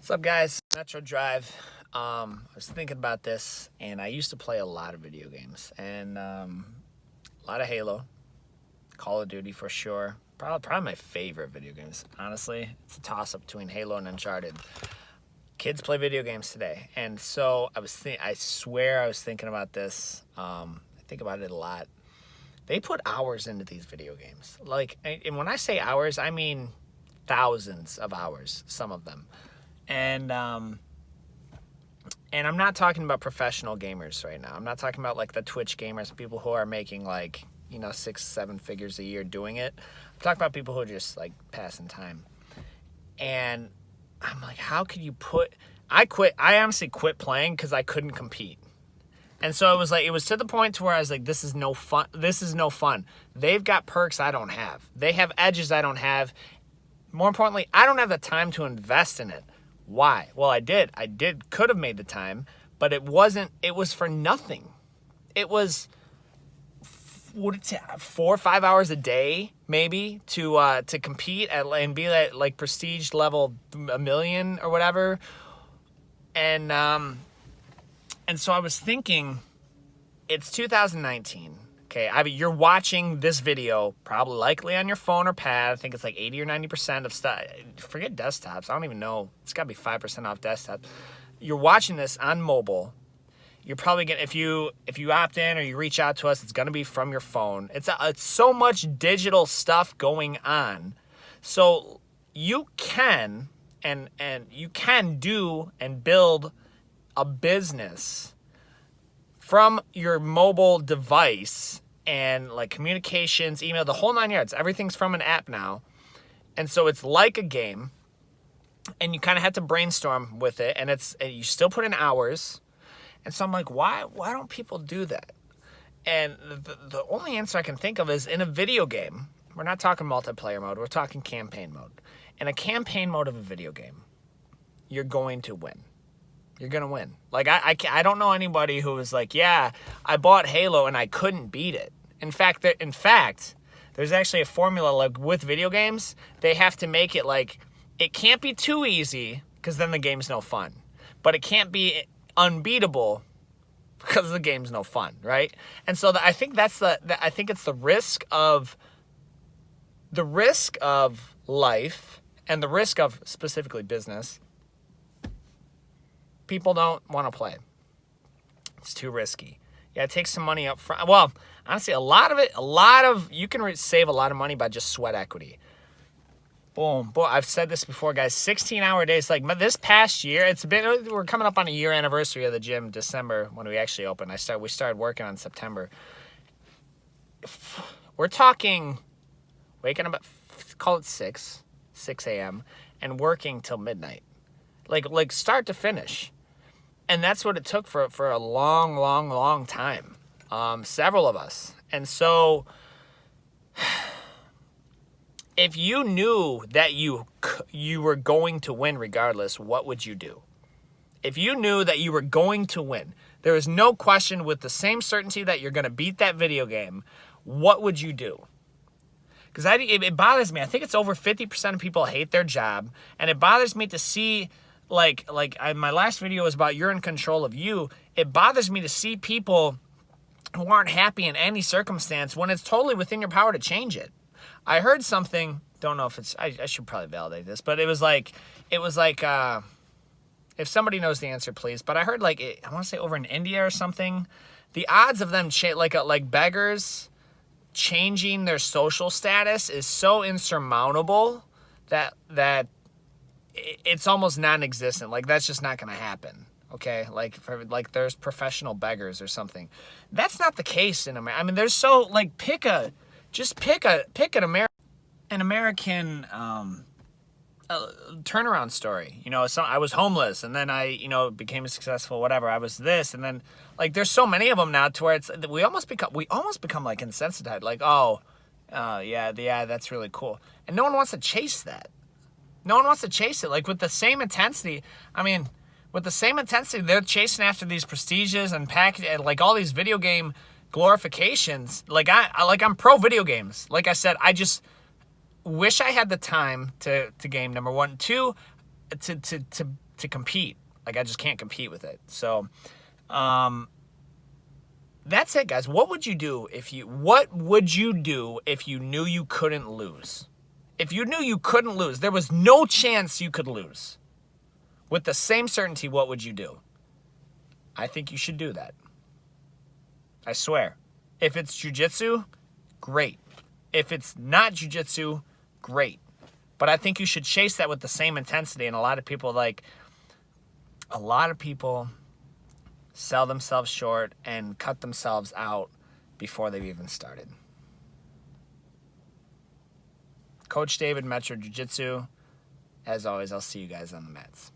What's up, guys? Metro Drive. I was thinking about this, and I used to play a lot of video games, and a lot of Halo, Call of Duty for sure. Probably my favorite video games, honestly. It's a toss-up between Halo and Uncharted. Kids play video games today, and so I swear I was thinking about this. I think about it a lot. They put hours into these video games. And when I say hours, I mean thousands of hours, some of them. And I'm not talking about professional gamers right now. I'm not talking about like the Twitch gamers, people who are making like, 6-7 figures a year doing it. I'm talking about people who are just like passing time. And I'm like, how could you I honestly quit playing because I couldn't compete. And so it was to the point to where I was like, this is no fun. They've got perks I don't have. They have edges I don't have. More importantly, I don't have the time to invest in it. Why? Well, I could have made the time, but it was for nothing. It was 4 or 5 hours a day, maybe, to compete and be at like prestige level 1 million or whatever. And so I was thinking, it's 2019. Okay, you're watching this video probably likely on your phone or pad. I think it's like 80 or 90% of stuff. Forget desktops. I don't even know. It's got to be 5% off desktops. You're watching this on mobile. You're probably going to, if you opt in or you reach out to us, it's going to be from your phone. It's so much digital stuff going on. So you can and you can do and build a business from your mobile device and like communications, email, the whole 9 yards. Everything's from an app now. And so it's like a game, and you kind of have to brainstorm with it, and you still put in hours. And so I'm like, why don't people do that? And the only answer I can think of is in a video game. We're not talking multiplayer mode. We're talking campaign mode. In a campaign mode of a video game, you're going to win. You're going to win. Like, I don't know anybody who was like, yeah, I bought Halo and I couldn't beat it. In fact, there's actually a formula like with video games. They have to make it like, it can't be too easy because then the game's no fun. But it can't be unbeatable because the game's no fun, right? And so I think it's the risk of life and the risk of specifically business. People don't want to play. It's too risky. Yeah, it takes some money up front. Well, honestly, you can save a lot of money by just sweat equity. Boom. Boy, I've said this before, guys. 16-hour days. Like this past year, we're coming up on a year anniversary of the gym, December, when we actually opened. We started working on September. We're talking waking up at, call it 6 a.m. and working till midnight. Like start to finish. And that's what it took for a long, long, long time. Several of us. And so if you knew that you were going to win regardless, what would you do? If you knew that you were going to win, there is no question with the same certainty that you're going to beat that video game, what would you do? Because it bothers me. I think it's over 50% of people hate their job. And it bothers me to see, my last video was about you're in control of you. It bothers me to see people who aren't happy in any circumstance when it's totally within your power to change it. I heard something, don't know if it's, I should probably validate this, but it was like, if somebody knows the answer, please. But I heard I want to say over in India or something, the odds of them, like beggars changing their social status is so insurmountable that it's almost non-existent. Like, that's just not going to happen. Okay, there's professional beggars or something. That's not the case in America. I mean, there's pick an American turnaround story. I was homeless and then I became successful. Whatever. I was this and then there's so many of them now to where we almost become like insensitized. Like, yeah, that's really cool, and no one wants to chase that. No one wants to chase it. Like with the same intensity. I mean. With the same intensity, they're chasing after these prestiges and all these video game glorifications. I'm pro video games. Like I said, I just wish I had the time to game, number one. Two, to compete. Like, I just can't compete with it. So, that's it, guys. What would you do if you knew you couldn't lose? If you knew you couldn't lose, there was no chance you could lose. With the same certainty, what would you do? I think you should do that. I swear. If it's jiu-jitsu, great. If it's not jiu-jitsu, great. But I think you should chase that with the same intensity. And a lot of people sell themselves short and cut themselves out before they've even started. Coach David, Metro Jiu-Jitsu. As always, I'll see you guys on the mats.